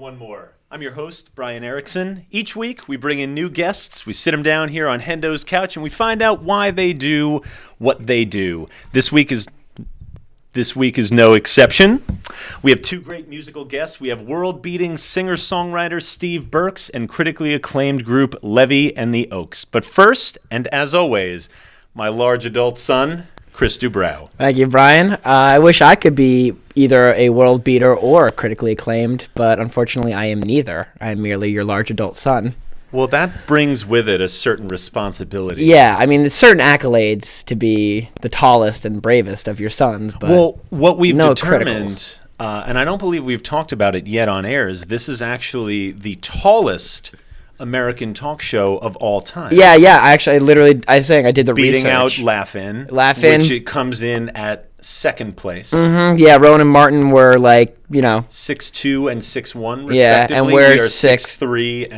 OneMore. I'm your host, Brian Erickson. Each week, we bring in new guests. We sit them down here on Hendo's couch, and we find out why they do what they do. This week is no exception. We have two great musical guests. We have world-beating singer-songwriter Steve Burks and critically acclaimed group Levy The Oaks. But first, and as always, my large adult son, Chris Dubrow. Thank you, Brian. I wish I could be either a world beater or critically acclaimed, but unfortunately I am neither. I am merely your large adult son. Well, that brings with it a certain responsibility. Yeah, I mean, there's certain accolades to be the tallest and bravest of your sons, but well, what we've no determined, and I don't believe we've talked about it yet on air, is this is actually the tallest American talk show of all time. Yeah. I did the beating research. Beating out Laugh-In, which it comes in at second place. Mm-hmm. Yeah, Rowan and Martin were 6'2" and 6'1", respectively. Yeah, and we're 6'3"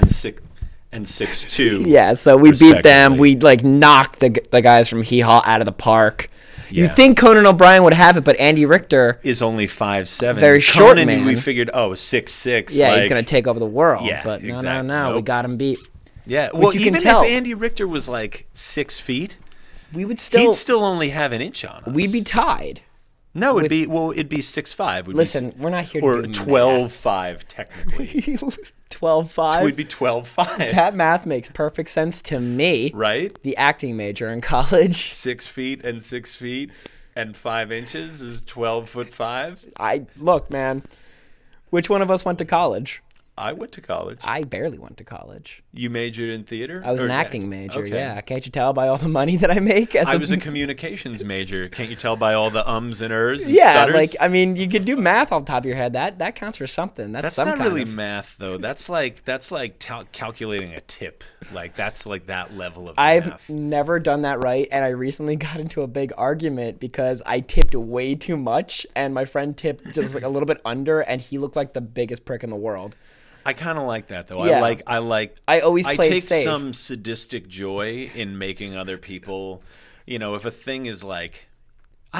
and 6'2". Yeah, so we beat them. We knocked the guys from Hee Haw out of the park. Yeah. You think Conan O'Brien would have it, but Andy Richter is only 5'7". Very short, Conan, man. We figured, 6'6". Yeah, he's going to take over the world. Yeah, but exactly. No, nope. We got him beat. Yeah, well, even if Andy Richter was 6 feet, he'd still only have an inch on us. We'd be tied. No, it'd be 6'5". Listen, we're not here to or do 12'5", technically. 12'5"? We'd be 12'5". That math makes perfect sense to me. Right? The acting major in college. 6 feet and 6 feet and 5 inches is 12'5". Look, man. Which one of us went to college? I went to college. I barely went to college. You majored in theater? I was an acting major, okay. Yeah. Can't you tell by all the money that I make? I was a communications major. Can't you tell by all the ums and ers and yeah, stutters? you could do math off the top of your head. That counts for something. That's some not kind really of math, though. That's calculating a tip. That's that level of math. I've never done that right, and I recently got into a big argument because I tipped way too much, and my friend tipped just a little bit under, and he looked like the biggest prick in the world. I kind of like that, though. Yeah. I always played take safe. some sadistic joy in making other people, if a thing is I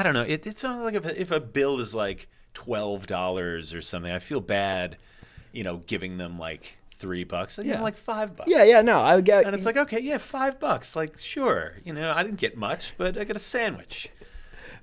don't know, it's not if a bill is $12 or something, I feel bad, giving them $3. I give them $5. Yeah, no, I would get. And it's okay, yeah, $5. Sure, I didn't get much, but I got a sandwich.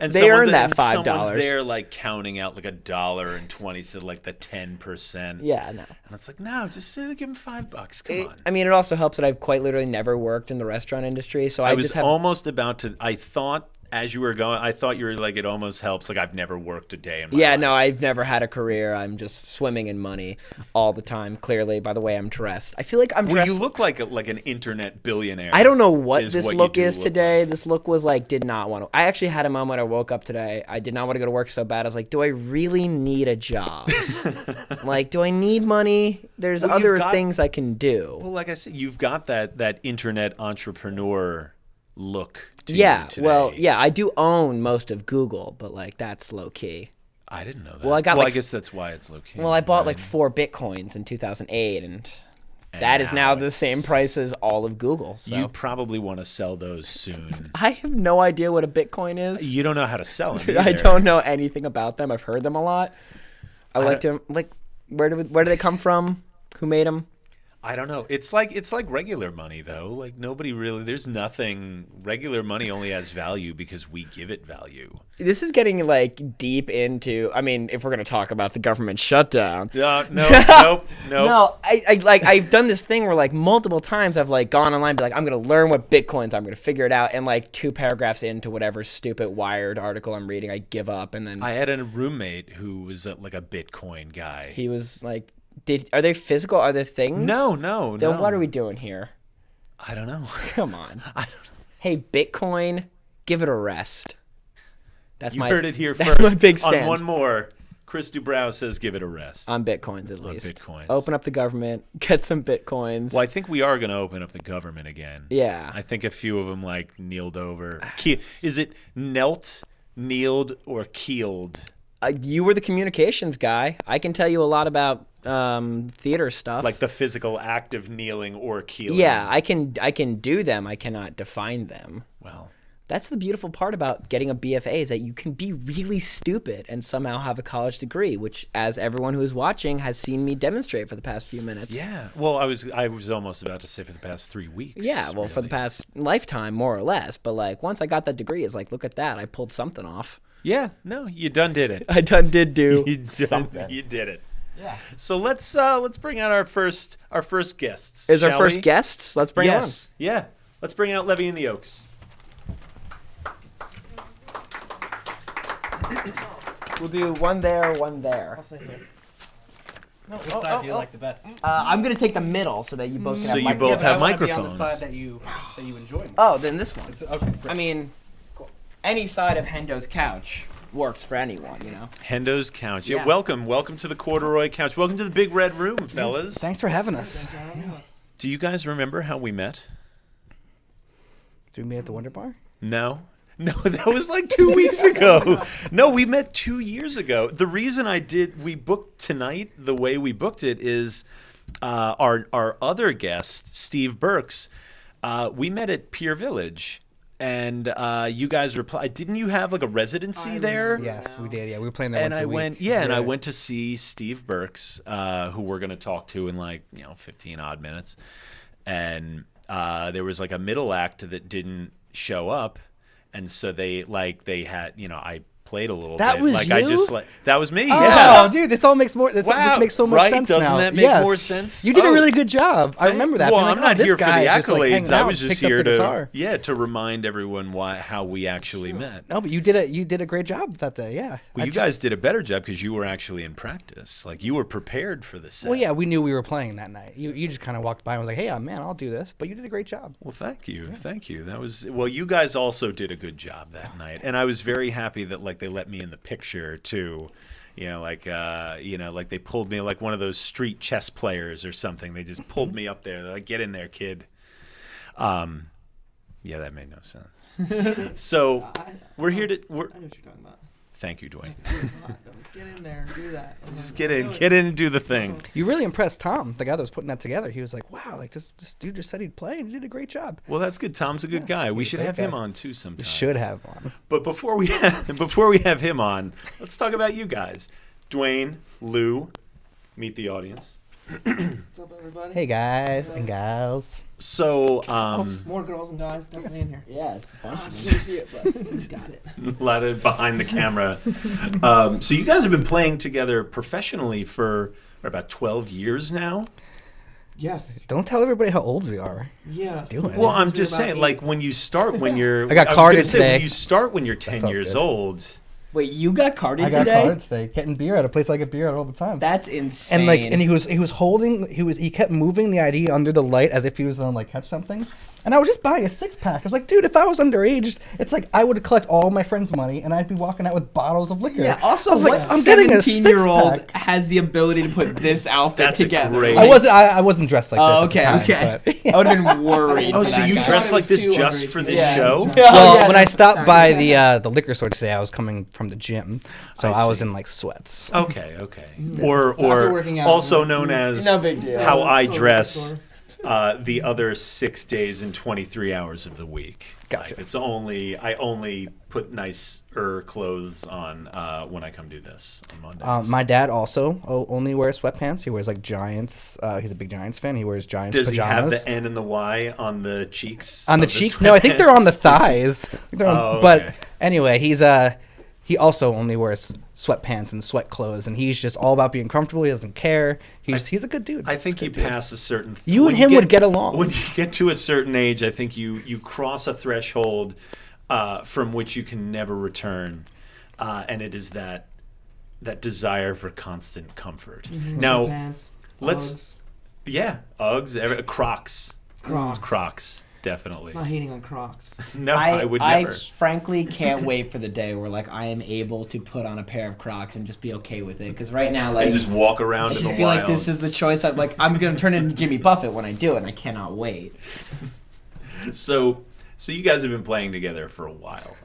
And they earned that $5. Someone's there counting out $1.20, so the 10%. Yeah, no. And it's no, just give him $5. Come on. I mean, it also helps that I've quite literally never worked in the restaurant industry, so I was just have almost about to. I thought as you were going, I thought you were it almost helps. I've never worked a day in my life. Yeah, no, I've never had a career. I'm just swimming in money all the time. Clearly, by the way I'm dressed, I feel like I'm dressed. Well, you look like an internet billionaire. I don't know what this look is today. This look was did not want to. I actually had a moment. I woke up today. I did not want to go to work so bad. I was do I really need a job? Do I need money? There's other things I can do. Well, like I said, you've got that internet entrepreneur look. I do own most of Google, but that's low key. I didn't know that. Well, I guess that's why it's low key. Well, I bought 4 Bitcoins in 2008, and that is now the same price as all of Google. So you probably want to sell those soon. I have no idea what a Bitcoin is. You don't know how to sell them. I don't know anything about them. I've heard them a lot. Where do they come from? Who made them? I don't know. It's like regular money, though. Nobody really. There's nothing. Regular money only has value because we give it value. This is getting deep into. I mean, if we're gonna talk about the government shutdown. Nope. No, I've done this thing where multiple times I've gone online, and be I'm gonna learn what Bitcoins. I'm gonna figure it out, and 2 paragraphs into whatever stupid Wired article I'm reading, I give up, and then I had a roommate who was a Bitcoin guy. He was are they physical? Are there things? No. Then what are we doing here? I don't know. Come on. I don't know. Hey, Bitcoin, give it a rest. You heard it here first. That's my big stand. On OneMore, Chris Dubrow says give it a rest. On Bitcoins, at least. On Bitcoins. Open up the government, get some Bitcoins. Well, I think we are going to open up the government again. Yeah. I think a few of them kneeled over. Is it knelt, kneeled, or keeled? You were the communications guy. I can tell you a lot about theater stuff. The physical act of kneeling or keeling. Yeah, I can do them. I cannot define them. Well, That's the beautiful part about getting a BFA is that you can be really stupid and somehow have a college degree, which, as everyone who is watching has seen me demonstrate for the past few minutes. Yeah. Well, I was almost about to say for the past 3 weeks. Yeah, well, for the past lifetime, more or less. But, like, once I got that degree, it's like, look at that. I pulled something off. Yeah. No, you done did it. I done did do something. You did it. Yeah. So let's bring out our first guests. Is our shall first we? guests? Let's bring them on. Yes. Yeah. Let's bring out Levy and the Oaks. We'll do one there, one there. I'll sit here. No, which side do you like the best? I'm gonna take the middle so that you both can So have you both but have I wanna be microphones. on the side that you enjoy more. Oh, then this one. Okay. I mean, any side of Hendo's couch works for anyone, you know? Hendo's couch. Yeah. Yeah. Welcome to the corduroy couch. Welcome to the big red room, fellas. Thanks for having us. Do you guys remember how we met? Did we meet at the Wonder Bar? No, that was like 2 weeks ago. No, we met 2 years ago. The reason we booked tonight the way we booked it is our other guest, Steve Burks, we met at Pier Village. And you guys replied. Didn't you have like a residency there? Yes, we did. Yeah, we were playing there And once I a week. went, and I went to see Steve Burks, who we're going to talk to in 15 odd minutes. And there was like a middle act that didn't show up. And so they had, I played a little That bit. was like you? I just that was me. Oh, Yeah. dude, this all makes more. This Wow, makes so much right? sense Doesn't now. that make Yes. more sense? You did a Oh. really good job. I remember that. Well, Being like, I'm not this here for the guy just, like, accolades. hanging I out, was just picked up here the guitar. to remind everyone how we actually met. No, but you did a great job that day. Yeah. Well, you guys did a better job because you were actually in practice. Like you were prepared for the set. Well, yeah, we knew we were playing that night. You just kind of walked by and was like, "Hey, man, I'll do this." But you did a great job. Well, thank you. Thank you. That was you guys also did a good job that night. And I was very happy that they let me in the picture too. Like they pulled me like one of those street chess players or something. They just pulled me up there. They're like, "Get in there, kid." Yeah, that made no sense. So we're here to. I know what you're talking about. Thank you, Dwayne. Get in there and do that. Just get in and do the thing. You really impressed Tom, the guy that was putting that together. He was like, "Wow, like this dude just said he'd play and he did a great job." Well, that's good. Tom's a good guy. We should great have him guy. on too sometime. We should have one. But before we have him on, let's talk about you guys. Dwayne, Lou, meet the audience. What's up, everybody? Hey guys and gals. So, More girls and guys definitely in here. Yeah, it's a bunch I of can't them. see it, but he's got it. a lot of behind the camera. So you guys have been playing together professionally for about 12 years now. Yes. Don't tell everybody how old we are. Yeah. Do it. Well, I'm Since we were just about saying, 8. like when you start when you're. I got was carded gonna say, today. When you start when you're 10 felt years good. old. Wait, you got carded I got today? carded today, getting beer at a place I get beer at all the time. That's insane. And he kept moving the ID under the light as if he was gonna catch something. And I was just buying a 6-pack. I was like, dude, if I was underage, it's like I would collect all my friends' money and I'd be walking out with bottles of liquor. Yeah, also, I was like, what I'm getting a 17-year-old 6-pack. has the ability to put this outfit That's a together? great- I wasn't dressed like Oh, this okay, at the okay. time. I would have been worried. Oh, for so that you guy. dressed like this Too just underage for for this that. show? Yeah. Well, yeah, when I that's stopped fine. by the liquor store today, I was coming from the gym, so I I was see. in sweats. Okay. Or after working out, also known as No big deal. how I Go to the dress store. the other 6 days and 23 hours of the week. Gotcha. I only put nicer clothes on when I come do this on Mondays. My dad also only wears sweatpants. He wears Giants. He's a big Giants fan. He wears Giants Does pajamas. he have the N and the Y on the cheeks? On the of cheeks? No, I think they're on the sweatpants? thighs. I think they're on- Oh, okay. But anyway, he also only wears sweatpants and sweat clothes, and he's just all about being comfortable. He doesn't care. He's a good dude. I think you pass a certain. You when and him would get along. When you get to a certain age, I think you cross a threshold from which you can never return, and it is that desire for constant comfort. Now, Sweatpants, let's- Uggs, Crocs, definitely. Not hating on Crocs. No, I would never. I frankly can't wait for the day where I am able to put on a pair of Crocs and just be okay with it. Because right now, I just walk I around in just the feel wild. like this is the choice. I'm gonna turn into Jimmy Buffett when I do it, and I cannot wait. So you guys have been playing together for a while.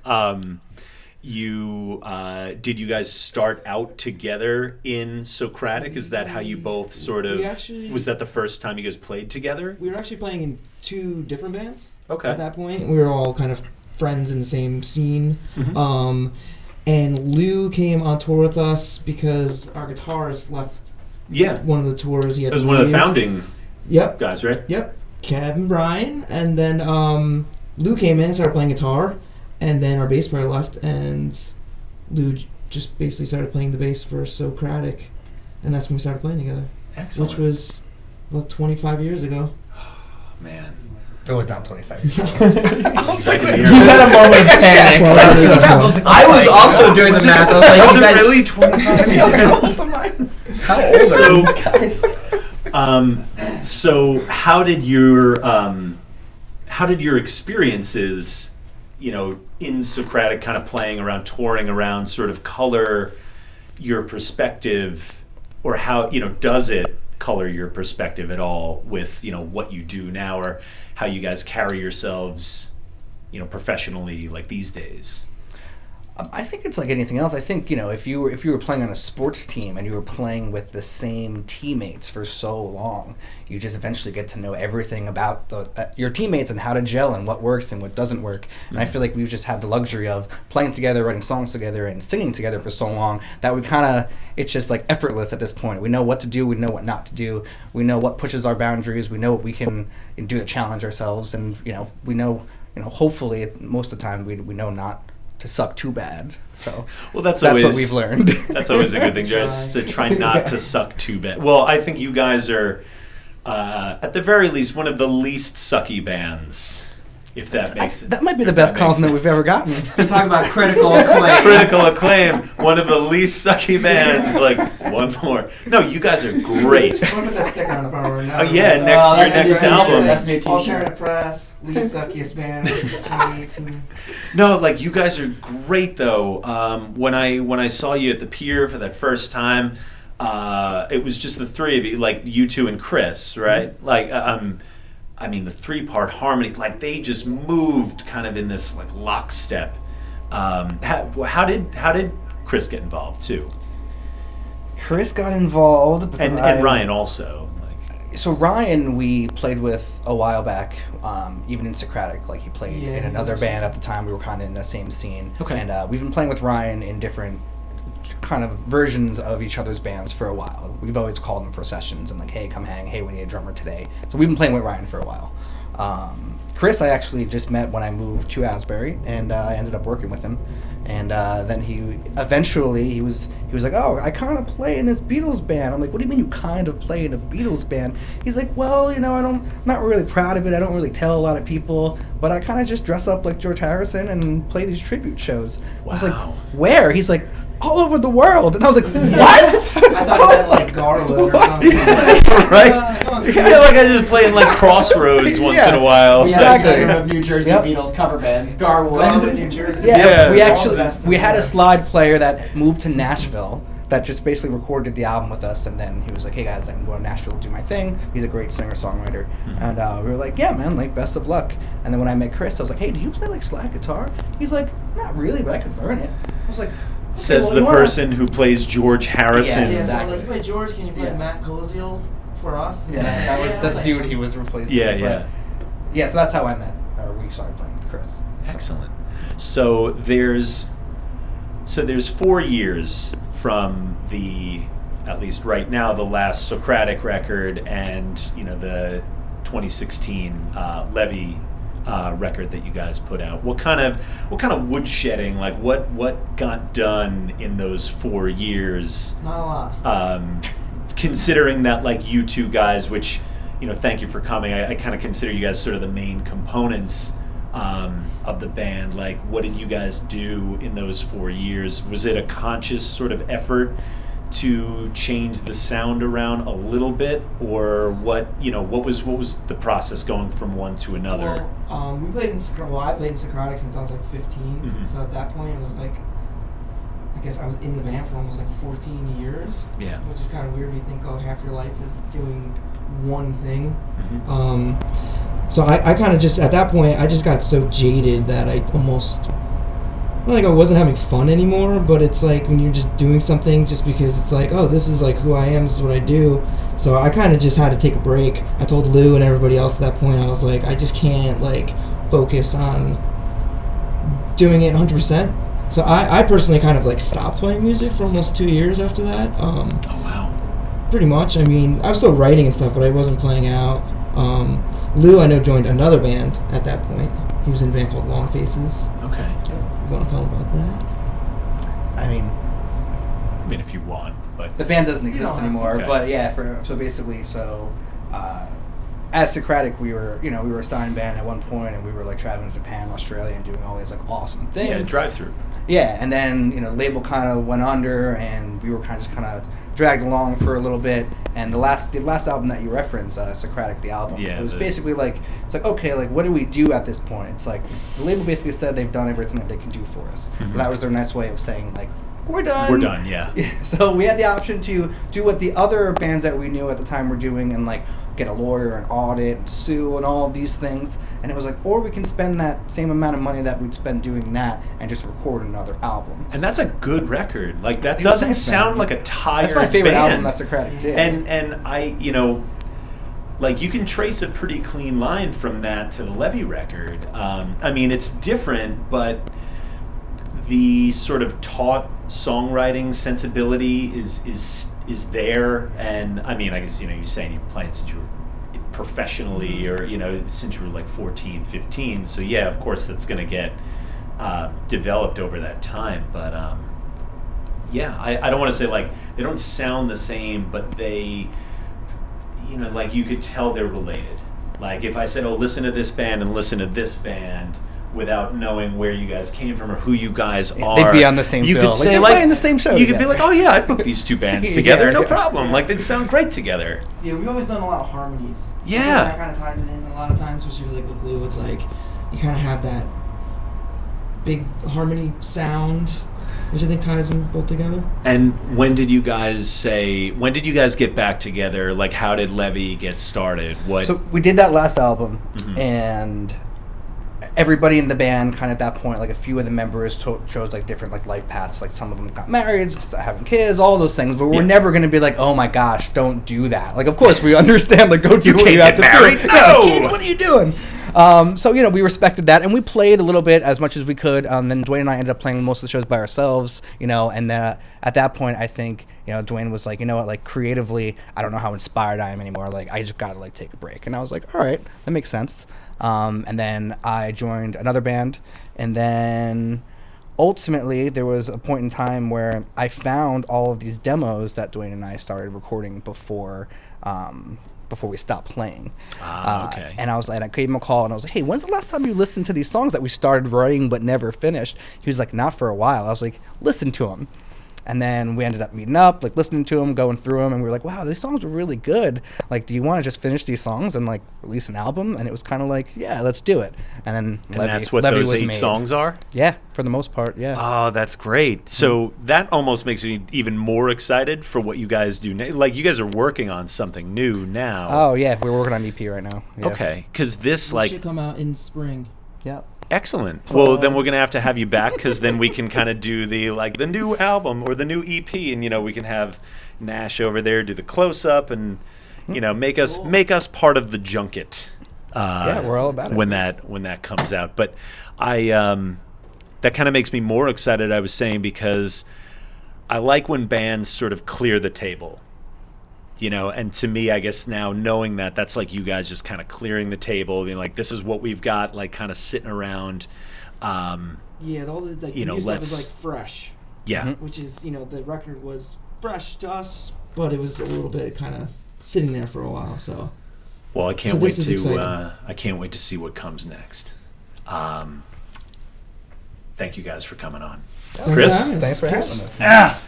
Did you guys start out together in Socratic? Is that how you both sort of? We actually- Was that the first time you guys played together? We were actually playing in 2 different bands. Okay. At that point, we were all kind of friends in the same scene. And Lou came on tour with us because our guitarist left one of the tours. He had It was to one of the leave. founding guys, right? Yep, Kev and Brian. And then Lou came in and started playing guitar. And then our bass player left, and Lou just basically started playing the bass for Socratic. And that's when we started playing together. Excellent. Which was about 25 years ago. Man. It was not 25 years. I can hear You it. had a moment of panic. I was also doing the math. I was like, Was you it guys, really 25 years? how old are these guys? So how did your experiences, in Socratic, kind of playing around, touring around, sort of color your perspective, or how, does it color your perspective at all with, what you do now, or how you guys carry yourselves, professionally, like these days? I think it's like anything else. I think, if you were playing on a sports team and you were playing with the same teammates for so long, you just eventually get to know everything about your teammates and how to gel and what works and what doesn't work. And I feel like we've just had the luxury of playing together, writing songs together, and singing together for so long that we it's just like effortless at this point. We know what to do, we know what not to do, we know what pushes our boundaries, we know what we can do to challenge ourselves, and we know, hopefully most of the time we know not to suck too bad. So that's always, what we've learned. That's always a good thing, guys, to try not to suck too bad. Well, I think you guys are, at the very least, one of the least sucky bands, if that makes it. That might be the best compliment we've ever gotten. You talk about critical acclaim. Critical acclaim, one of the least sucky bands, like OneMore. No, you guys are great. I'm gonna put that sticker on the front right now. Oh yeah, your that's next a new album. t-shirt. That's a new t-shirt. Alternative Press, least suckiest band, 2018. No, like you guys are great though. When I saw you at the pier for that first time, it was just the three of you, like you two and Chris, right? Like I mean, the three-part harmony, like they just moved kind of in this like lockstep. How did Chris get involved too? Chris got involved because And Ryan also. So Ryan, we played with a while back, even in Socratic. Like he played in another band at the time. We were kind of in the same scene. Okay. And we've been playing with Ryan in different kind of versions of each other's bands for a while. We've always called him for sessions and like, hey, come hang. Hey, we need a drummer today. So we've been playing with Ryan for a while. Chris, I actually just met when I moved to Asbury, and I ended up working with him. And then he was like, oh, I kind of play in this Beatles band. I'm like, what do you mean you kind of play in a Beatles band? He's like, well, I'm not really proud of it. I don't really tell a lot of people, but I kind of just dress up like George Harrison and play these tribute shows. Wow. I was like, where? He's like, all over the world. And I was like, what? I thought you meant like Garland or something. Right? Yeah, like I just play in like Crossroads once in a while. We had a segment of New Jersey Beatles cover bands. Garland, New Jersey. Yeah, Yeah. we had a slide player that moved to Nashville that just basically recorded the album with us, and then he was like, hey guys, I'm going to Nashville to do my thing. He's a great singer-songwriter. And we were like, yeah man, like best of luck. And then when I met Chris, I was like, hey, do you play like slide guitar? He's like, not really, but I could learn it. I was like, okay, Says well, the you wanna- person who plays George Harrison. Yeah, Exactly. so like you play George, can you play Matt Koziel for us? Yeah, that was the dude he was replacing. Yeah, But- yeah. Yeah, so that's how I met, or we started playing with Chris. Excellent. So there's 4 years from at least right now, the last Socratic record and the 2016 Levy record that you guys put out. What kind of woodshedding, like what got done in those 4 years? Not a lot. Considering that, like, you two guys, which, thank you for coming. I kind of consider you guys sort of the main components of the band. Like, what did you guys do in those 4 years? Was it a conscious sort of effort to change the sound around a little bit, or what was the process going from one to another? Well, I played in Socratic since I was like 15. Mhm. So at that point, it was like, I guess I was in the band for almost like 14 years. Yeah. Which is kind of weird. You think, oh, half your life is doing one thing. Mhm. So I kind of just, at that point, I just got so jaded that I almost, not like I wasn't having fun anymore, but it's like when you're just doing something just because it's like, oh, this is like who I am, this is what I do. So I kind of just had to take a break. I told Lou and everybody else at that point, I was like, I just can't like focus on doing it 100%. So I personally kind of like stopped playing music for almost 2 years after that. Oh wow. Pretty much. I mean, I was still writing and stuff, but I wasn't playing out. Lou, I know, joined another band at that point. He was in a band called Long Faces. Okay. You want to tell him about that? I mean, if you want, but the band doesn't exist don't have anymore. to. But yeah, so basically, as Socratic, we were a signed band at one point, and we were like traveling to Japan, Australia, and doing all these like awesome things. yeah, drive through. Yeah, and then label kind of went under, and we were kind of dragged along for a little bit. And the last album that you referenced, Socratic, the album, Yeah, it was basically like, it's like, okay, like what do we do at this point? It's like the label basically said they've done everything that they can do for us. Mm-hmm. And that was their nice way of saying like, we're done. We're done, yeah. So we had the option to do what the other bands that we knew at the time were doing, and like get a lawyer and audit and sue and all of these things. And it was like, or we can spend that same amount of money that we'd spend doing that and just record another album. And that's a good record. Like that It doesn't was, sound man. like a tired That's my favorite band. album that Socratic did. And I, like you can trace a pretty clean line from that to the Levy record. I mean, it's different, but the sort of taught songwriting sensibility is there. And I mean, I guess you're saying you're playing since you were professionally, or since you were like 14, 15. So yeah, of course that's going to get developed over that time. But yeah, I don't want to say like they don't sound the same, but they, like you could tell they're related. Like if I said, oh, listen to this band and listen to this band, without knowing where you guys came from or who you guys are, they'd be on the same you bill. could say they're playing the same show you could be together. like, oh yeah, I'd book these two bands together, no Yeah. problem. Like they'd sound great together. Yeah, we've always done a lot of harmonies. Yeah. That kind of ties it in a lot of times, especially like with Lou. It's like you kind of have that big harmony sound, which I think ties them both together. And when did you guys get back together? Like how did Levy get started? What? So we did that last album, Mhm. and everybody in the band kind of at that point, like a few of the members chose like different like life paths. Like some of them got married, having kids, all those things. But we're Yeah. never going to be like, oh my gosh, don't do that. Like of course we understand, like go do You what can't you have get to married. do. No! Yeah, kids, what are you doing? So we respected that, and we played a little bit as much as we could. Then Dwayne and I ended up playing most of the shows by ourselves, and at that point I think Dwayne was like, you know what, like creatively I don't know how inspired I am anymore. Like I just gotta like take a break, and I was like, all right, that makes sense. And then I joined another band, and then ultimately there was a point in time where I found all of these demos that Dwayne and I started recording before we stopped playing. Okay. And I gave him a call, and I was like, hey, when's the last time you listened to these songs that we started writing but never finished? He was like, not for a while. I was like, listen to them. And then we ended up meeting up, like listening to them, going through them, and we were like, wow, these songs were really good. Like, do you want to just finish these songs and like release an album? And it was kind of like, yeah, let's do it. And then that's what Levy those was 8 made. songs are? Yeah, for the most part, yeah. Oh, that's great. So that almost makes me even more excited for what you guys do now. Like you guys are working on something new now. Oh yeah, we're working on EP right now. Yeah. Okay, because this It like should come out in spring. Yeah. excellent. Well, then we're gonna have you back, because then we can kind of do the new album or the new EP, and we can have Nash over there do the close up, and make us part of the junket. Yeah, we're all about it. when that comes out. But I that kind of makes me more excited. I was saying, because I like when bands sort of clear the table. And to me, I guess now knowing that, that's like you guys just kind of clearing the table, being like, this is what we've got, like kind of sitting around. Yeah, all the like, new stuff is like fresh. Yeah. Which is, the record was fresh to us, but it was a little bit kind of sitting there for a while. So. Well, I can't So wait this is exciting. I can't wait to see what comes next. Thank you guys for coming on. Chris? Thanks for having us. Yeah.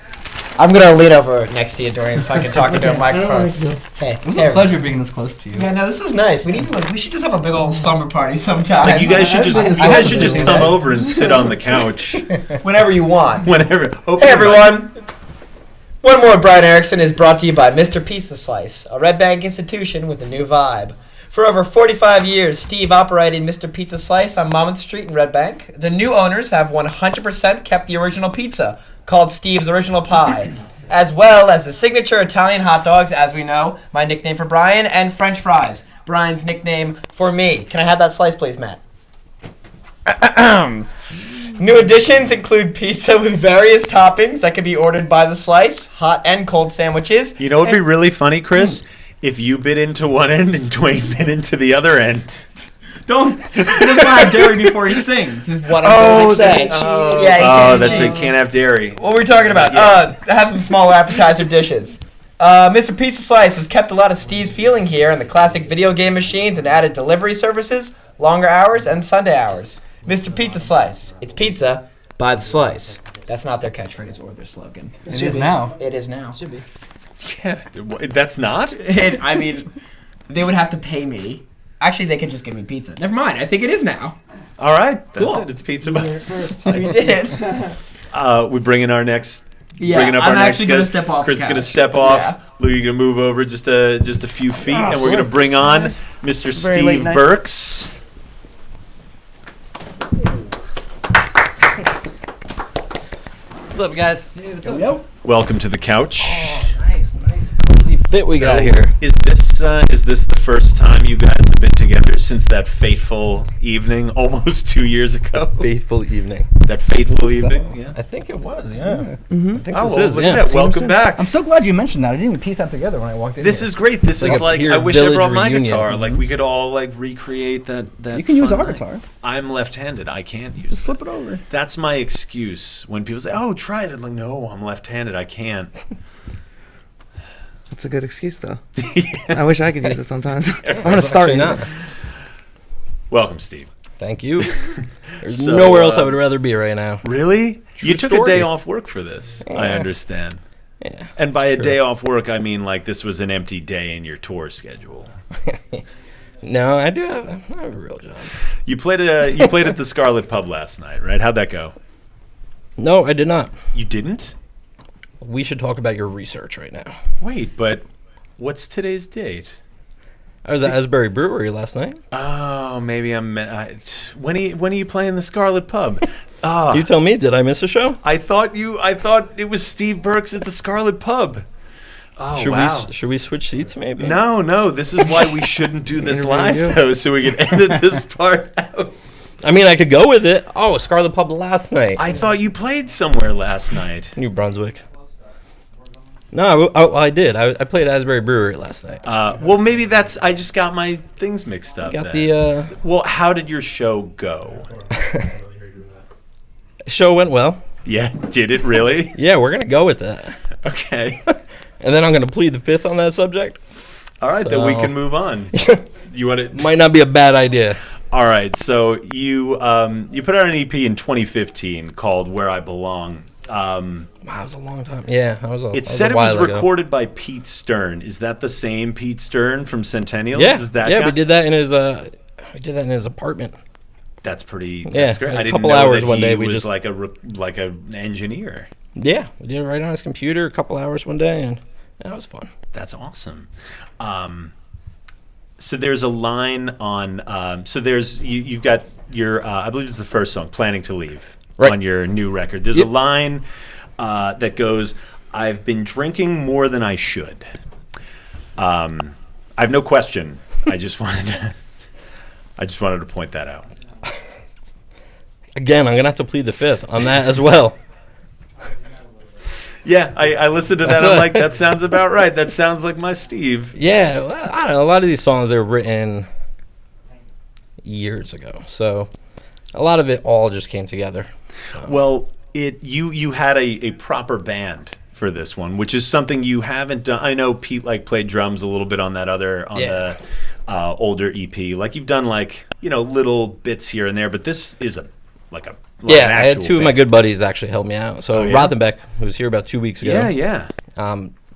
I'm gonna lean over next to you, Dorian, so I can talk into a I don't know how I microphone. feel. Hey, It was a pleasure being this close to you. Yeah, no, this is nice. We should just have a big old slumber party sometime. Like you guys should just Everything is come over and sit on the couch whenever you want. whenever. Hey everyone! One More Brian Erickson is brought to you by Mr. Pizza Slice, a Red Bank institution with a new vibe. For over 45 years, Steve operated Mr. Pizza Slice on Monmouth Street in Red Bank. The new owners have 100% kept the original pizza, called Steve's Original Pie, as well as the signature Italian hot dogs, as we know, my nickname for Brian, and French fries, Brian's nickname for me. Can I have that slice, please, Matt? New additions include pizza with various toppings that can be ordered by the slice, hot and cold sandwiches. You know what would be really funny, Chris? If you bit into one end and Dwayne bit into the other end. Don't. He doesn't want to have dairy before he sings. Is what I'm going to say. That's it. Can't have dairy. What were we talking about? Have some smaller appetizer dishes. Mr. Pizza Slice has kept a lot of Steve's feeling here in the classic video game machines and added delivery services, longer hours, and Sunday hours. Mr. Pizza Slice. It's pizza by the slice. That's not their catchphrase or their slogan. It is now. It is now. Should be. Yeah, that's not? I mean, they would have to pay me. Actually, they could just give me pizza. Never mind. I think it is now. All right. That's Cool. it. It's pizza by the slice. We did. We bring in our next. Yeah, bringing up I'm our next actually going to guest. step off Chris the is going to couch. step off. Yeah. Lou, you're going to move over just a few feet, and we're going to bring on Mr. Very late Steve night. Burks. What's up, guys? Hey, what's up? Yep. Welcome to the couch. Nice. Easy fit we got here. Is this the first time you guys have been together since that fateful evening almost 2 years ago? Faithful evening. That fateful evening, yeah. I think it was, yeah. I think Oh, this well, is, look yeah. at that. Seen him Welcome since. back. I'm so glad you mentioned that. I didn't even piece that together when I walked in. This here. is great. This like is a like pure I wish I village brought my reunion. guitar. Like we could all like recreate that. You can use fun our night. guitar. I'm left-handed. I can't use. Just it. flip it over. That's my excuse when people say, "Oh, try it." I'm like, "No, I'm left-handed. I can't." That's a good excuse, though. I wish I could use it sometimes. I'm gonna start Actually now. not. Welcome, Steve. Thank you. There's So, nowhere else I would rather be right now. Really? True You took a story. day off work for this. I understand. Yeah. And by a Sure. day off work, I mean like this was an empty day in your tour schedule. No, I have a real job. You played at the Scarlet Pub last night, right? How'd that go? No, I did not. You didn't? We should talk about your research right now. Wait, but what's today's date? I was at Asbury Brewery last night. Oh, maybe when are you playing the Scarlet Pub? Ah, You tell me, did I miss a show? I thought it was Steve Burks at the Scarlet Pub. Oh, Should wow. should we switch seats maybe? No, this is why we shouldn't do this Interview live you. though, so we can edit this part out. I mean, I could go with it. Oh, Scarlet Pub last night. I thought you played somewhere last night. New Brunswick. No, I did. I played Asbury Brewery last night. Well, maybe I just got my things mixed up. Got then. the Well, how did your show go? show went well. Yeah, did it really? Yeah, we're gonna go with that. Okay. And then I'm gonna plead the fifth on that subject. All right, then we So- can move on. You want to? Might not be a bad idea. All right, so you put out an EP in 2015 called "Where I Belong." Wow, it was a long time. Yeah, I was. It said it was recorded by Pete Stern. Is that the same Pete Stern from Centennials? Yeah, Is that yeah, guy? we did that in his. We did that in his apartment. That's pretty. Yeah, That's great. like I a didn't couple know hours that one he day, we was just- like an engineer. Yeah, we did it right on his computer. A couple hours one day, and that was fun. That's awesome. So there's a line on. So there's you've got your. I believe it's the first song, "Planning to Leave," Right. on your new record. There's Yep. a line that goes, "I've been drinking more than I should." I have no question. I just wanted to point that out. Again, I'm gonna have to plead the fifth on that as well. Yeah, I listened to that. That's I'm a- like, that sounds about right. That sounds like my Steve. Yeah, well, I don't know. A lot of these songs they were written years ago, so a lot of it all just came together. Well, you had a proper band for this one, which is something you haven't done. I know Pete played drums a little bit on that Yeah. the older EP. Like you've done little bits here and there, but this is like an Yeah, I had actual two of my band. good buddies actually help me out. So Oh, yeah? Rothenbeck, who was here about 2 weeks ago, Yeah.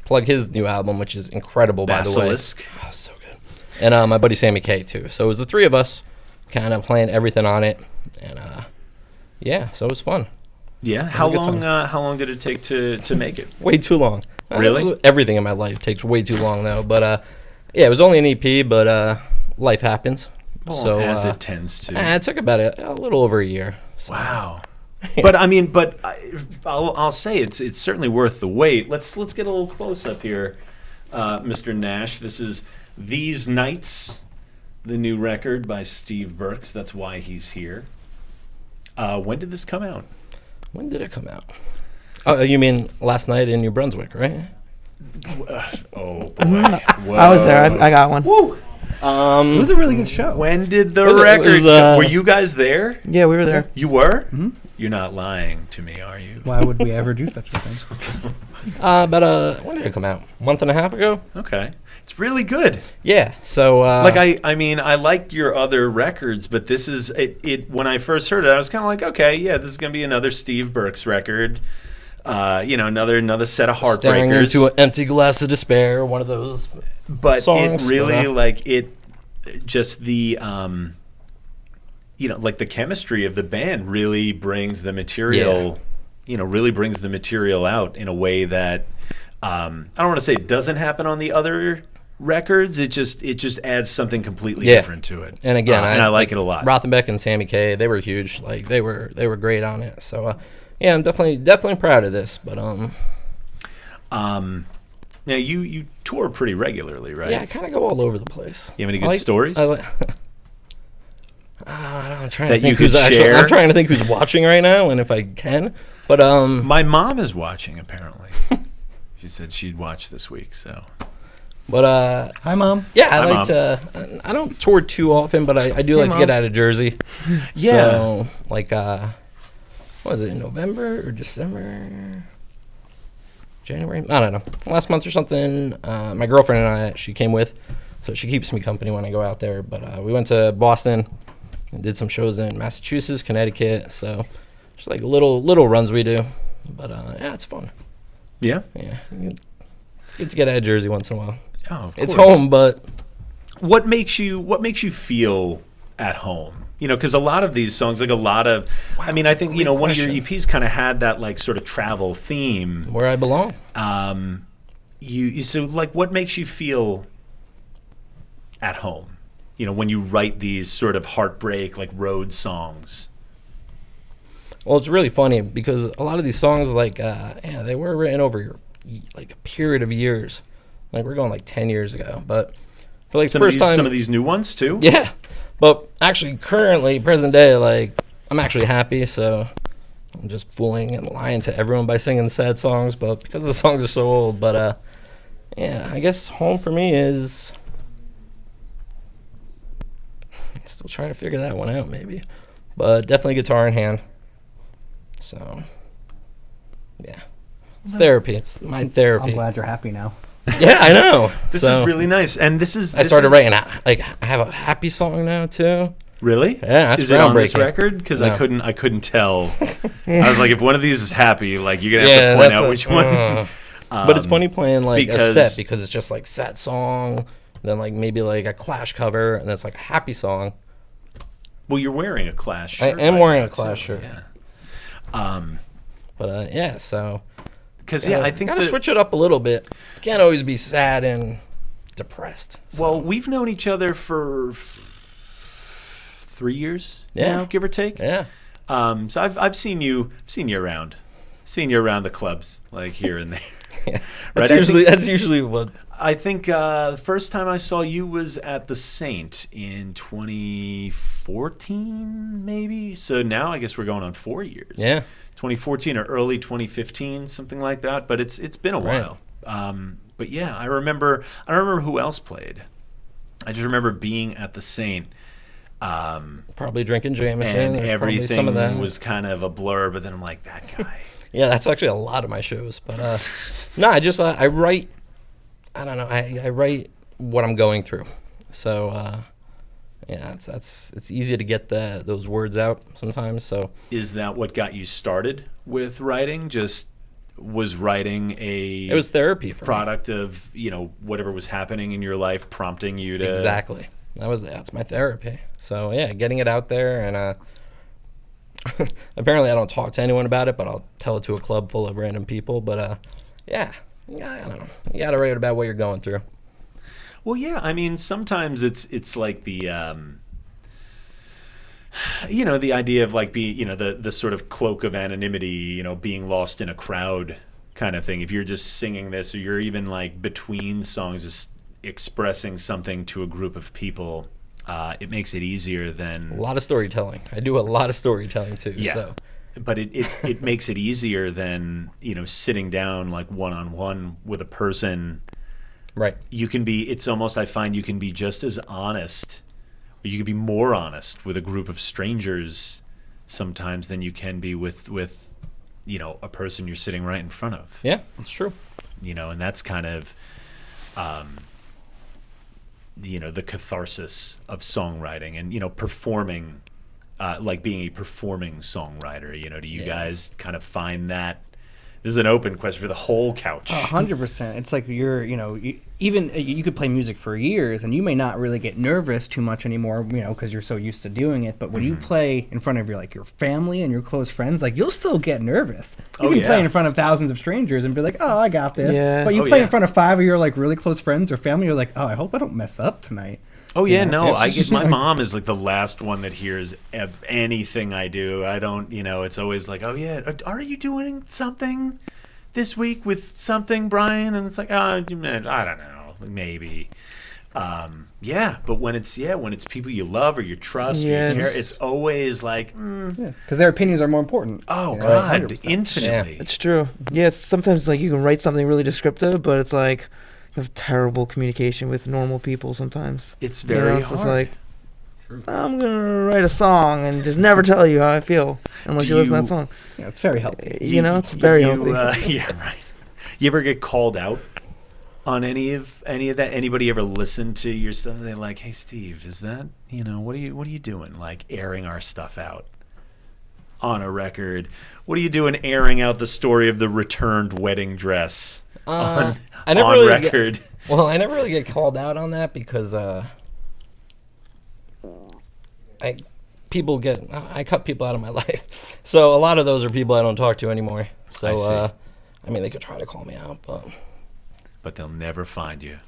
plug his new album, which is incredible, by the way. Basilisk. Oh, so good. And my buddy Sammy K too. So it was the three of us, kind of playing everything on it, and yeah, so it was fun. Yeah. How a good long? song. How long did it take to make it? Way too long. Really? Everything in my life takes way too long though. But yeah, it was only an EP, but life happens. Well, so as it tends to. it took about a little over a year. So. Wow. But I mean, I'll say it's certainly worth the wait. Let's get a little close up here, Mr. Nash. This is "These Nights," the new record by Steve Burks. That's why he's here. When did this come out? When did it come out? Oh, you mean last night in New Brunswick, right? Oh boy, I was there. I got one. Woo. It was a really good show. When did the Was it- record? was, Were you guys there? Yeah, we were there. You were. Mm-hmm. You're not lying to me, are you? Why would we ever do such a thing? When did it come out? A month and a half ago? Okay, it's really good. Yeah. So I mean, I like your other records, but this is it. When I first heard it, I was kind of like, okay, yeah, this is gonna be another Steve Burks record. Another set of staring heartbreakers. into an empty glass of despair, one of those But songs. it really just the like the chemistry of the band really brings the material. Really brings the material out in a way that I don't want to say it doesn't happen on the other records. It just adds something completely different to it. And again, I like it a lot. Rothenbeck and Sammy K, they were huge. Like they were great on it. So yeah, I'm definitely proud of this. But now you tour pretty regularly, right? yeah, I kind of go all over the place. You have any good stories? I'm trying That to think you could who's actually. share? I'm trying to think who's watching right now, and if I can. But My mom is watching apparently. She said she'd watch this week, so. But Hi, Mom. yeah, I Hi, like Mom. to. I don't tour too often, but I do like to get out of Jersey. Yeah. So like what was it, November or December? January? I don't know. Last month or something. My girlfriend and she came with, so she keeps me company when I go out there. But we went to Boston, and did some shows in Massachusetts, Connecticut. So just like little runs we do. But yeah, it's fun. Yeah. Yeah, it's good to get out of Jersey once in a while. Oh, of It's course. home, but What makes you feel at home? Because a lot of these songs, like I mean, I think great one of your question. EPs kind of had that like sort of travel theme. where I belong. So like, what makes you feel at home? When you write these sort of heartbreak like road songs. Well, it's really funny because a lot of these songs, like, they were written over like a period of years. Like we're going like 10 years ago, but for like the first time, Some of these new ones too. yeah. But actually, currently, present day, like I'm actually happy, so I'm just fooling and lying to everyone by singing sad songs. But because the songs are so old, but yeah, I guess home for me is still trying to figure that one out, maybe, but definitely guitar in hand. So yeah, it's therapy. It's my therapy. I'm glad you're happy now. Yeah, I know. This So, is really nice, and this is. I started writing like I have a happy song now too. Really? Yeah, that's Is it on this groundbreaking. record? Because No. I couldn't tell. I was like, if one of these is happy, like you're gonna have Yeah, to point that's out which one. But it's funny playing like because- a set because it's just like sad song, then like maybe like a Clash cover, and then it's like a happy song. Well, you're wearing a Clash I shirt. am right wearing now, a Clash too. shirt. Yeah. But yeah, so Because I think gotta that, switch it up a little bit. Can't always be sad and depressed. So, well, we've known each other for 3 years Yeah. now, give or take. yeah, So I've seen you around, the clubs like here and there. yeah. Right, That's usually what. I think the first time I saw you was at the Saint in 2014, maybe. So now I guess we're going on 4 years. Yeah. 2014 or early 2015, something like that. But it's been a Right. while. But yeah, I don't remember who else played. I just remember being at the Saint. Probably drinking Jameson. And There's probably everything some of that. was kind of a blur. But then I'm like, that guy. Yeah, that's actually a lot of my shows. But no, I just I write. I don't know. I write what I'm going through. So yeah, it's easy to get those words out sometimes. So Is that what got you started with writing? Just was writing it was therapy for me. product of whatever was happening in your life prompting you to Exactly. That's my therapy. So yeah, getting it out there, and apparently I don't talk to anyone about it, but I'll tell it to a club full of random people. But yeah, I don't know. You gotta write about what you're going through. Well, yeah, I mean sometimes it's like the the idea of like the sort of cloak of anonymity, being lost in a crowd kind of thing. If you're just singing this, or you're even like between songs just expressing something to a group of people, it makes it easier than A lot of storytelling. I do a lot of storytelling too. Yeah. So. But it makes it easier than, sitting down like one-on-one with a person. Right. You can be, it's almost, I find you can be just as honest, or you can be more honest with a group of strangers sometimes than you can be with a person you're sitting right in front of. Yeah, it's true. And that's kind of, the catharsis of songwriting and, performing. Like being a performing songwriter, do you guys kind of find that? This is an open question for the whole couch. 100%. It's like you could play music for years and you may not really get nervous too much anymore, because you're so used to doing it. But when you play in front of your family and your close friends, like you'll still get nervous. You can play in front of thousands of strangers and be like, oh, I got this. Yeah. But you play in front of 5 of your really close friends or family, you're like, oh, I hope I don't mess up tonight. Oh yeah, no. I get my mom is like the last one that hears anything I do. I don't, it's always like, oh yeah, are you doing something this week with something, Brian? And it's like, oh, I don't know, maybe. Yeah, but when it's people you love or you trust, or you care, it's always like, because their opinions are more important. Oh God, 100%. infinitely. It's true. Yeah, it's sometimes like you can write something really descriptive, but it's like you have terrible communication with normal people sometimes. It's very it's hard. just like, I'm going to write a song and just never tell you how I feel unless you listen to that song. Yeah, it's very healthy. It's very healthy. Yeah, right. You ever get called out on any of that? Anybody ever listen to your stuff and they're like, hey Steve, is that, what are you doing, like airing our stuff out on a record? What are you doing airing out the story of the returned wedding dress on record? I never really get called out on that because I cut people out of my life. So a lot of those are people I don't talk to anymore. So they could try to call me out, but they'll never find you.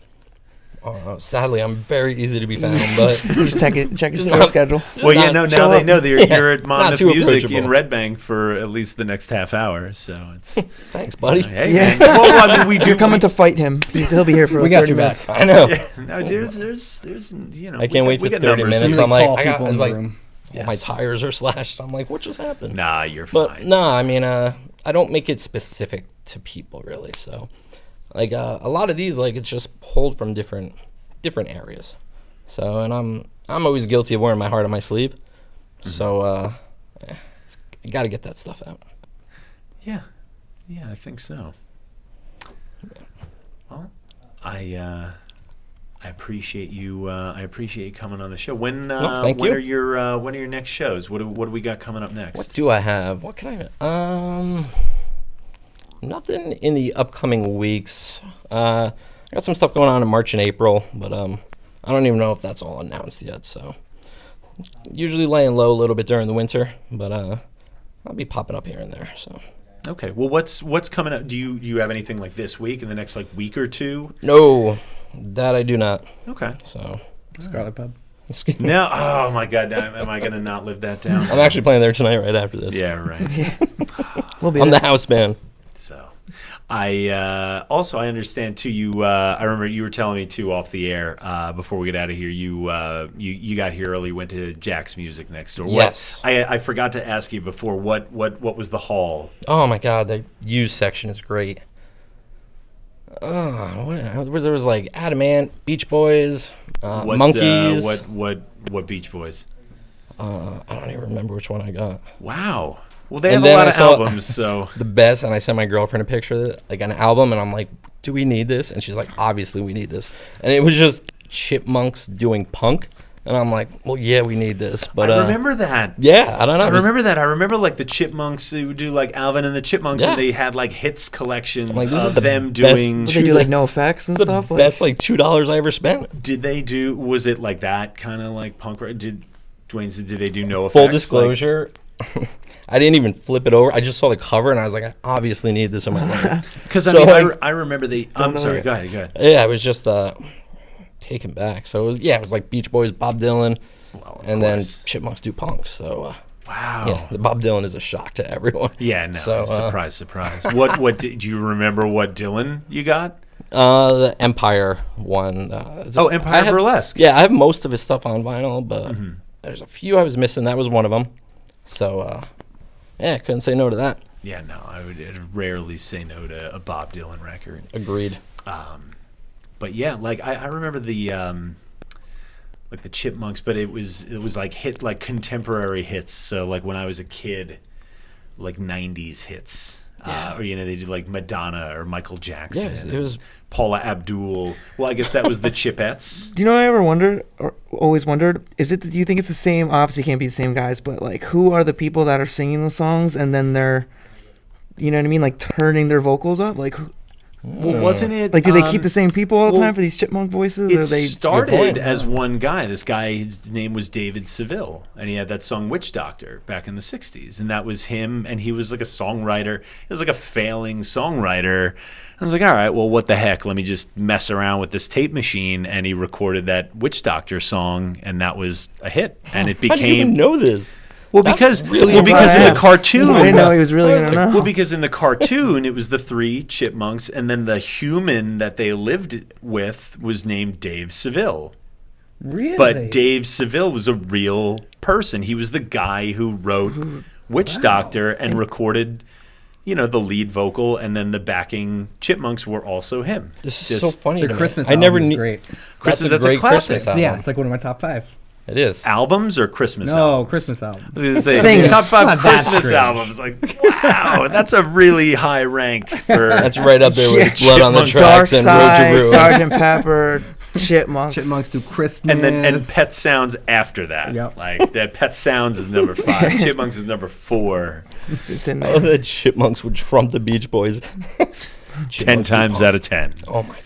Sadly, I'm very easy to be found, but Just check his tour schedule. Well, now they know that you're at Not Monmouth too Music approachable. in Red Bank for at least the next half hour. So it's thanks, buddy. hey, Yeah. man. Well, I mean, we do. You're coming to fight him. He'll be here for We like got 30 your minutes. back. I know. No, there's I can't wait we for got 30 numbers. minutes. Really I'm like, tall I people was in the like, room. my tires are slashed. I'm like, what just happened? Nah, you're But fine. no, I don't make it specific to people really. So, like a lot of these, like it's just pulled from different areas. So, and I'm always guilty of wearing my heart on my sleeve. So, you got to get that stuff out. Yeah, I think so. Well, I appreciate you. I appreciate you coming on the show. When thank when you. are your next shows? What do we got coming up next? What do I have? What can I? Nothing in the upcoming weeks. I got some stuff going on in March and April, but I don't even know if that's all announced yet. So usually laying low a little bit during the winter, but I'll be popping up here and there. So Okay. Well, what's coming up? Do you have anything like this week in the next like week or two? no, that I do not. Okay. So Scarlet Pub. No. Oh my God. Am I gonna not live that down? I'm actually playing there tonight right after this. Yeah. Right. We'll be I'm there. the house band. So, I understand too. I remember you were telling me too off the air before we get out of here. You got here early. Went to Jack's Music next door. Yes. I forgot to ask you before. What was the hall? Oh my God, the used section is great. There was like Adamant, Beach Boys, Monkeys. What Beach Boys? I don't even remember which one I got. Wow. Well, they And have a then lot I of saw- albums. So The best, and I sent my girlfriend a picture of it, like an album, and I'm like, "Do we need this?" And she's like, "Obviously, we need this." And it was just Chipmunks doing punk, and I'm like, "Well, yeah, we need this." But I remember that. yeah, I don't know. I remember that. I remember like the Chipmunks. They would do like Alvin and the Chipmunks, Yeah. and they had like hits collections Like, this is of the them best- doing. They do like no effects and It's the stuff. best like $2 I ever spent. Did they do? Was it like that kind of like punk rock? Did Dwayne said? Did they do no effects? Full Like- disclosure, I didn't even flip it over. I just saw the cover, and I was like, "I obviously need this in my life." Because So, I mean, like- I remember the. I'm know sorry. it. Go ahead. Go ahead. Yeah, I was just taken back. So it was like Beach Boys, Bob Dylan, Well, of and then course. Chipmunks do punk. So Wow. yeah, the Bob Dylan is a shock to everyone. Yeah. No. So, surprise. Surprise. What? Do you remember? What Dylan you got? The Empire one. Empire Burlesque. Yeah, I have most of his stuff on vinyl, but there's a few I was missing. That was one of them. So, yeah, couldn't say no to that. Yeah, no, I would rarely say no to a Bob Dylan record. Agreed. But yeah, like I remember the like the Chipmunks, but it was like contemporary hits. So like when I was a kid, like 90s hits. Or they did like Madonna or Michael Jackson. Yeah, it was Paula Abdul. Well, I guess that was the Chipettes. Do you know what I ever wondered, or always wondered? Do you think it's the same? Obviously, can't be the same guys, but like, who are the people that are singing the songs and then they're, you know what I mean, like turning their vocals up? Like, well, wasn't it like, do they keep the same people all the time for these chipmunk voices? It or they started as one guy. This guy, his name was David Seville, and he had that song "Witch Doctor" back in the '60s, and that was him. And he was like a songwriter. He was like a failing songwriter. I was like, all right, well, what the heck? Let me just mess around with this tape machine, and he recorded that "Witch Doctor" song, and that was a hit. And it became. How do you even know this? Well, because in the cartoon, I didn't know he was really gonna know. Well, because in the cartoon, it was the 3 chipmunks, and then the human that they lived with was named Dave Seville. Really? But Dave Seville was a real person. He was the guy who wrote Witch Doctor and recorded, the lead vocal, and then the backing chipmunks were also him. This is so funny. The Christmas I never album is knew. great. That's a great classic. Christmas album. Yeah, it's like one of my top 5. It is. Albums or Christmas No, albums? Christmas albums. I was gonna say, Things. top 5 Not that Christmas strange. albums. Like, wow, that's a really high rank for. That's right up there with Yeah. Blood on the Chipmunks. Dark Tracks and Road to Side, Ruin. Sergeant Pepper, Chipmunks. Chipmunks do Christmas. and Pet Sounds after that. Yep. Like that Pet Sounds is number 5. Chipmunks is number 4. It's in Oh, there. the Chipmunks would trump the Beach Boys. 10 times out of 10. Oh my god.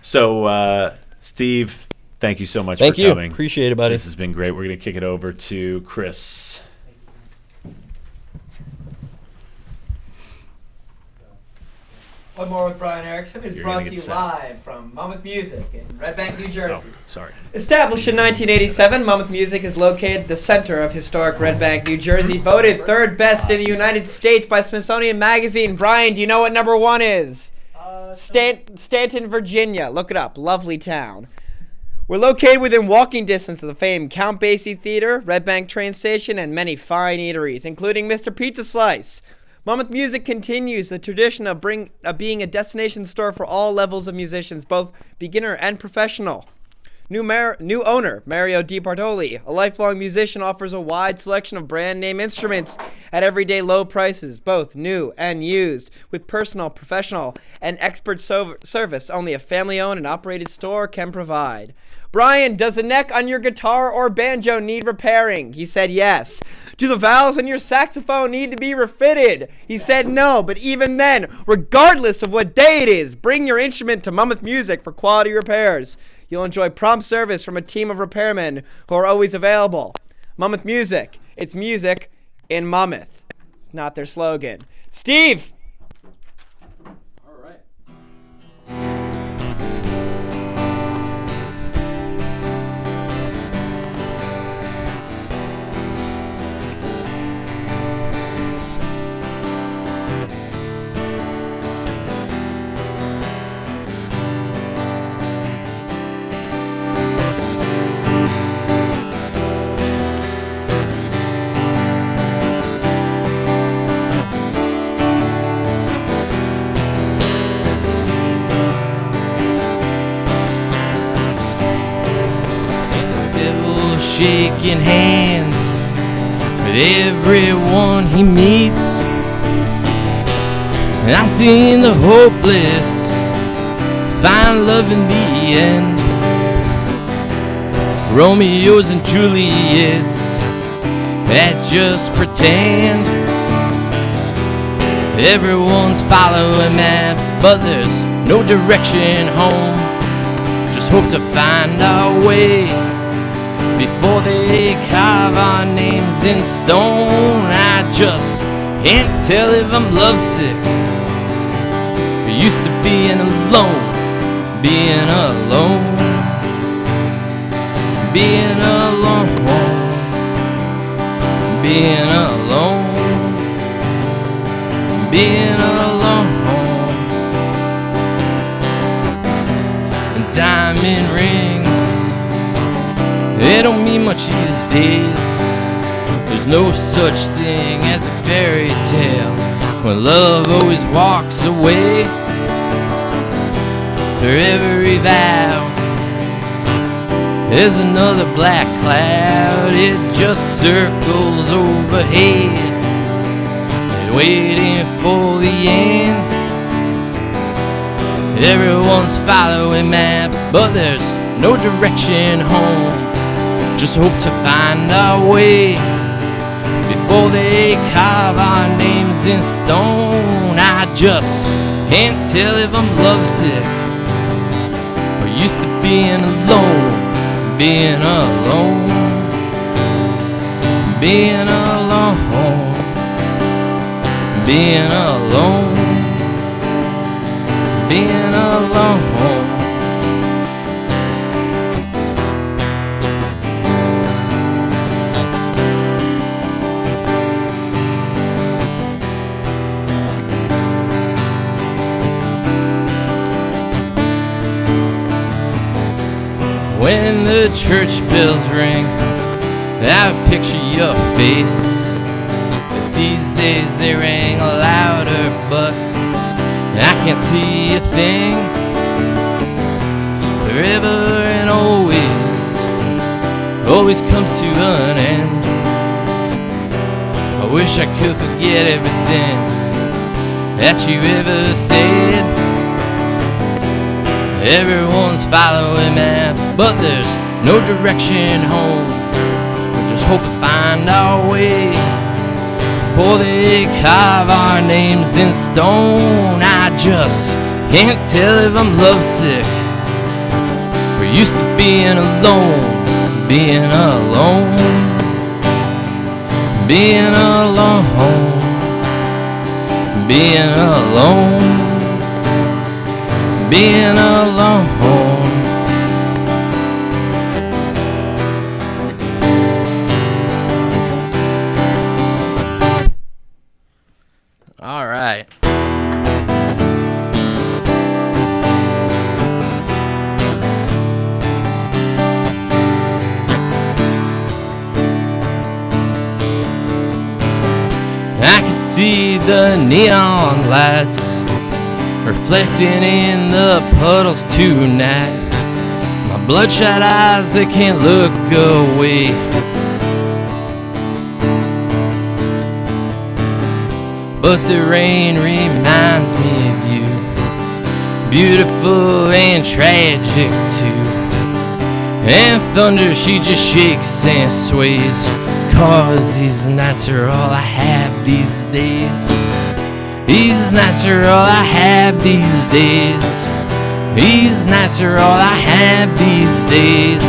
So, Steve, thank you so much Thank for you. coming. Appreciate it, buddy. This has been great. We're going to kick it over to Chris. One More with Brian Erickson is You're brought gonna to get you set. live from Monmouth Music in Red Bank, New Jersey. Oh, sorry. Established in 1987, Monmouth Music is located at the center of historic Red Bank, New Jersey. Voted third best in the United States by Smithsonian Magazine. Brian, do you know what number 1 is? Stanton, Virginia. Look it up. Lovely town. We're located within walking distance of the famed Count Basie Theater, Red Bank train station, and many fine eateries, including Mr. Pizza Slice. Monmouth Music continues the tradition of being a destination store for all levels of musicians, both beginner and professional. New owner, Mario Di Bartoli, a lifelong musician, offers a wide selection of brand name instruments at everyday low prices, both new and used, with personal, professional, and expert service only a family-owned and operated store can provide. Brian, does the neck on your guitar or banjo need repairing? He said yes. Do the valves on your saxophone need to be refitted? He said no, but even then, regardless of what day it is, bring your instrument to Monmouth Music for quality repairs. You'll enjoy prompt service from a team of repairmen who are always available. Monmouth Music. It's music in Monmouth. It's not their slogan. Steve! All right. Shaking hands with everyone he meets, and I seen the hopeless find love in the end. Romeos and Juliets that just pretend. Everyone's following maps, but there's no direction home. Just hope to find our way before they carve our names in stone. I just can't tell if I'm lovesick or used to being alone. Being alone. Being alone. Being alone. Being alone. diamond rings. They don't mean much these days. There's no such thing as a fairy tale when love always walks away. For every vow there's another black cloud. It just circles overhead, and waiting for the end. Everyone's following maps, but there's no direction home. Just hope to find our way before they carve our names in stone. I just can't tell if I'm lovesick or used to being alone. Being alone, being alone, being alone, being alone. When the church bells ring, I picture your face. But these days they ring louder, but I can't see a thing. Forever and always comes to an end. I wish I could forget everything that you ever said. Everyone's following maps, but there's no direction home. We just hope to find our way before they carve our names in stone. I just can't tell if I'm lovesick. We're used to being alone, being alone, being alone, being alone, being alone. All right. I can see the neon lights reflecting in the puddles tonight. My bloodshot eyes, they can't look away. But the rain reminds me of you, beautiful and tragic too. And thunder, she just shakes and sways, 'cause these nights are all I have these days. These nights are all I have these days. These nights are all I have these days.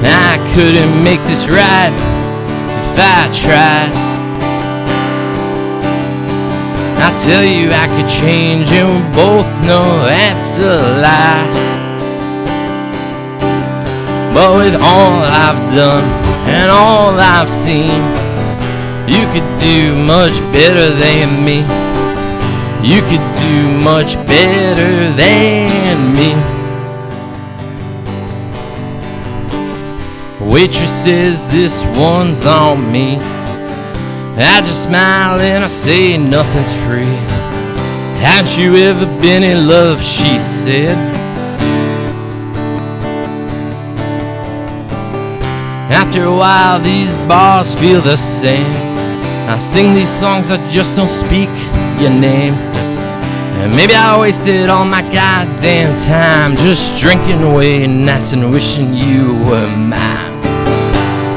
I couldn't make this right if I tried. I tell you I could change, and we both know that's a lie. But with all I've done and all I've seen, you could do much better than me. You could do much better than me. Waitress says this one's on me. I just smile and I say nothing's free. Haven't you ever been in love, she said. After a while these bars feel the same. I sing these songs, I just don't speak your name. And maybe I wasted all my goddamn time just drinking away nights and wishing you were mine.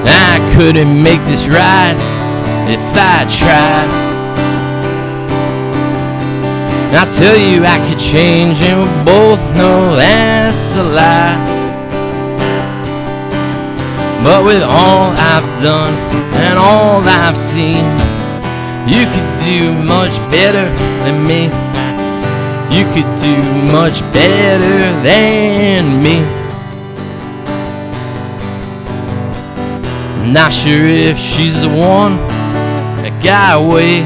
I couldn't make this right if I tried. I tell you I could change, and we both know that's a lie. But with all I've done and all I've seen, you could do much better than me. You could do much better than me. Not sure if she's the one that got away.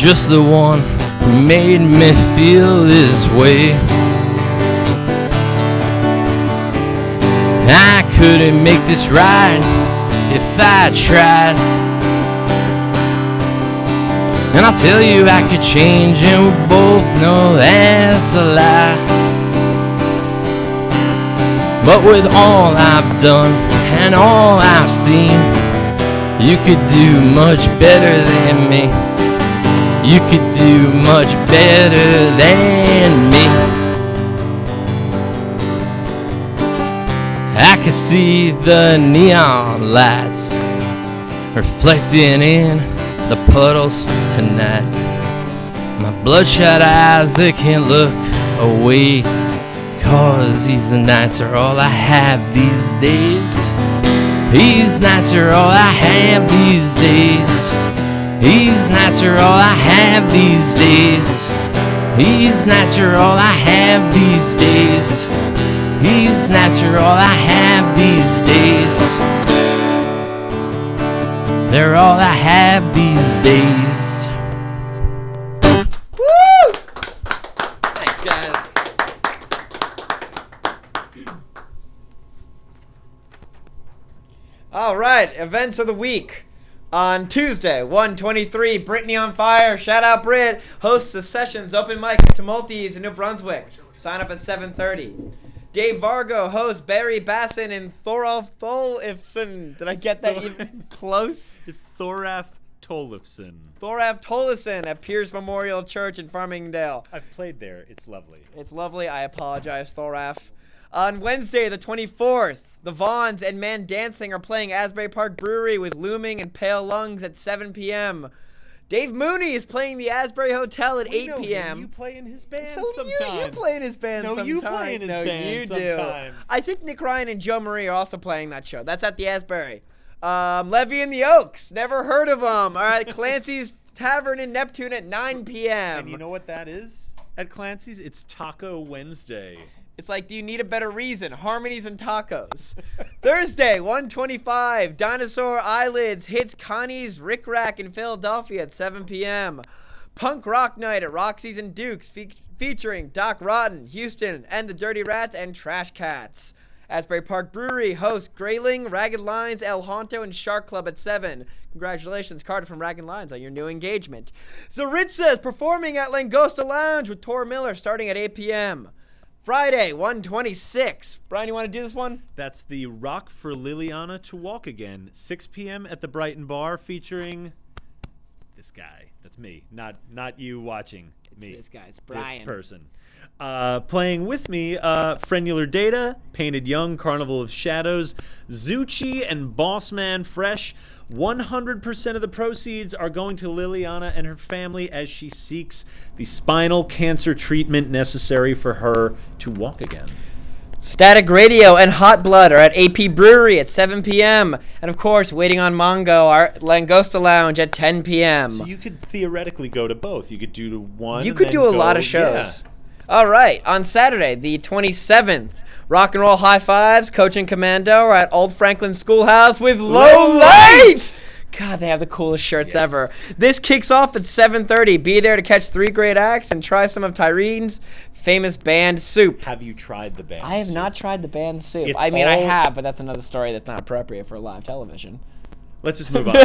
just the one who made me feel this way. I couldn't make this right if I tried. And I'll tell you I could change, and we both know that's a lie. But with all I've done and all I've seen, you could do much better than me. You could do much better than me. I could see the neon lights reflecting in the puddles tonight. My bloodshot eyes, they can't look away, 'cause these nights are all I have these days. These nights are all I have these days. These nights are all I have these days. These nights are all I have these days. These nights are all I have these days. They're all I have these days. Woo! Thanks, guys. All right, events of the week. On Tuesday, 1/23, Brittany on Fire, shout out Brit, hosts the Sessions Open Mic at Tumulties in New Brunswick. Sign up at 7:30. Dave Vargo hosts Barry Bassin and Thorolf Tholifson. Did I get that even close? It's Thoraf Tollefson. Thorolf Tollefson at Pierce Memorial Church in Farmingdale. I've played there. It's lovely. It's lovely. I apologize, Thorolf. On Wednesday, the 24th, the Vaughns and Man Dancing are playing Asbury Park Brewery with Looming and Pale Lungs at 7 p.m. Dave Mooney is playing the Asbury Hotel at 8 p.m. You play in his band So sometimes. you play in his band No, sometimes. you play in his band you do. sometimes. I think Nick Ryan and Joe Marie are also playing that show. That's at the Asbury. Levy and the Oaks. Never heard of them. All right, Clancy's Tavern in Neptune at 9 p.m. And you know what that is? At Clancy's, it's Taco Wednesday. It's like, do you need a better reason? Harmonies and tacos. Thursday, 1:25, Dinosaur Eyelids hits Connie's Rick Rack in Philadelphia at 7 p.m. Punk Rock Night at Roxy's and Duke's featuring Doc Rotten, Houston, and the Dirty Rats and Trash Cats. Asbury Park Brewery hosts Grayling, Ragged Lines, El Honto, and Shark Club at 7. Congratulations, Carter from Ragged Lines, on your new engagement. Zaritza is performing at Langosta Lounge with Tor Miller starting at 8 p.m. Friday, 1:26. Brian, you want to do this one? That's the Rock for Liliana to Walk Again, 6 p.m. at the Brighton Bar, featuring this guy. That's me, not you watching me. This guy's Brian. This person. Playing with me, Frenular Data, Painted Young, Carnival of Shadows, Zucci, and Bossman Fresh. 100% of the proceeds are going to Liliana and her family as she seeks the spinal cancer treatment necessary for her to walk again. Static Radio and Hot Blood are at AP Brewery at 7 p.m. And, of course, Waiting on Mongo are at Langosta Lounge at 10 p.m. So you could theoretically go to both. You could do one. You and could then do a go- lot of shows. Yeah. All right. On Saturday, the 27th, Rock and Roll High Fives, Coach and Commando are at Old Franklin Schoolhouse with Low Light. God, they have the coolest shirts ever. This kicks off at 7:30. Be there to catch 3 great acts and try some of Tyrene's famous band soup. Have you tried the band? I have soup? not tried the band soup. It's I mean, I all- have, but that's another story that's not appropriate for live television. Let's just move on.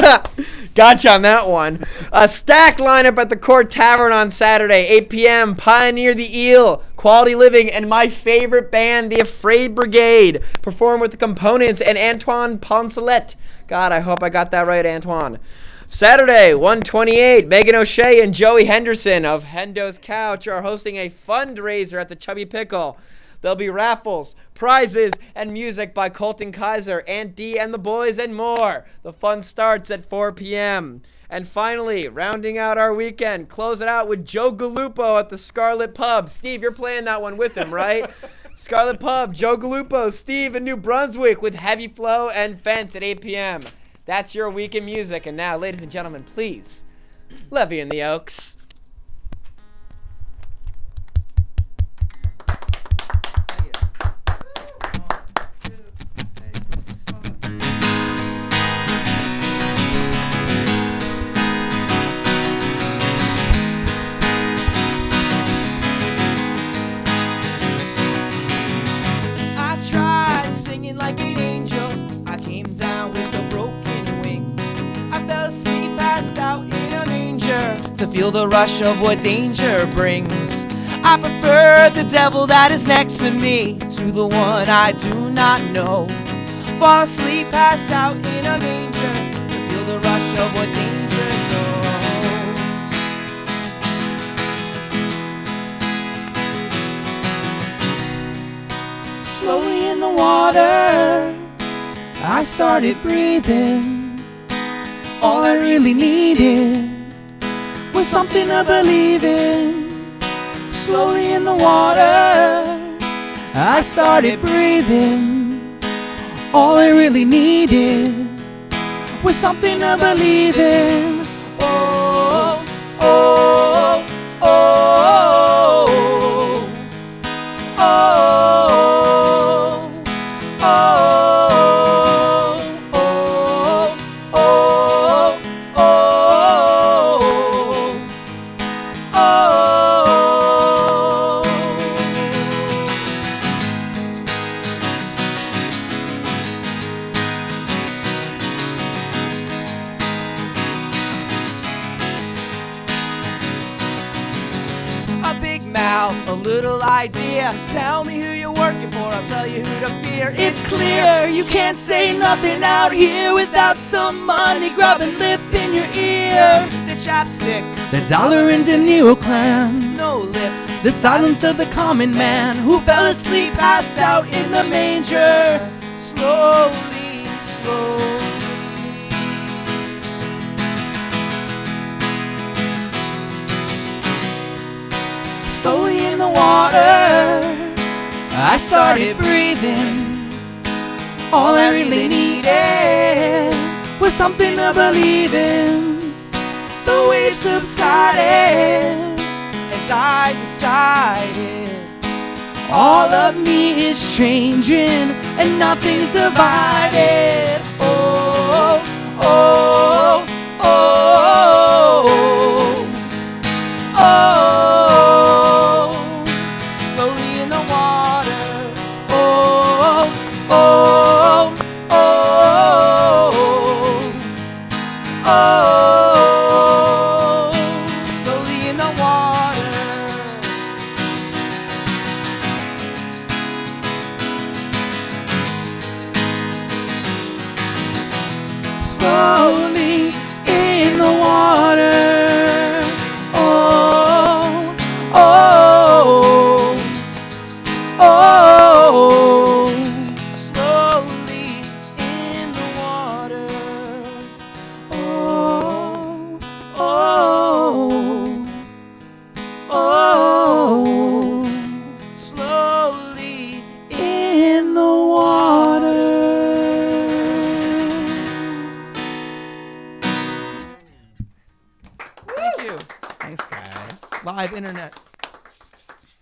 Gotcha on that one. A stacked lineup at the Court Tavern on Saturday, 8 p.m. Pioneer the Eel, Quality Living, and my favorite band, The Afraid Brigade, perform with the Components and Antoine Poncelet. God, I hope I got that right, Antoine. Saturday, 1:28, Megan O'Shea and Joey Henderson of Hendo's Couch are hosting a fundraiser at the Chubby Pickle. There'll be raffles, prizes, and music by Colton Kaiser, Aunt D and the Boys, and more. The fun starts at 4 p.m. And finally, rounding out our weekend, close it out with Joe Gallupo at the Scarlet Pub. Steve, you're playing that one with him, right? Scarlet Pub, Joe Gallupo, Steve in New Brunswick with Heavy Flow and Fence at 8 p.m. That's your weekend music. And now, ladies and gentlemen, please, Levy in the Oaks. to feel the rush of what danger brings. I prefer the devil that is next to me to the one I do not know. Fall asleep, pass out in a manger to feel the rush of what danger knows. Slowly in the water, I started breathing. All I really needed was something to believe in. Slowly in the water, I started breathing. All I really needed was something to believe in. Oh, oh, oh, oh, oh, oh, oh, oh, oh. A big mouth, a little idea. Tell me who you're working for, I'll tell you who to fear. It's clear you can't say nothing out here without some money grubbing lip in your ear. The chapstick, the dollar and the Neo clan. No lips, the silence of the common man who fell asleep, passed out in the manger. Slowly, slowly. Slowly in the water, I started breathing. All I really needed was something to believe in. The waves subsided as I decided all of me is changing and nothing's divided. Oh, oh, oh, oh, oh. Slowly in the water. Oh, oh, oh. Slowly in the water. Oh, oh, oh. Slowly in the water. Thank you. Thanks, guys. Live internet.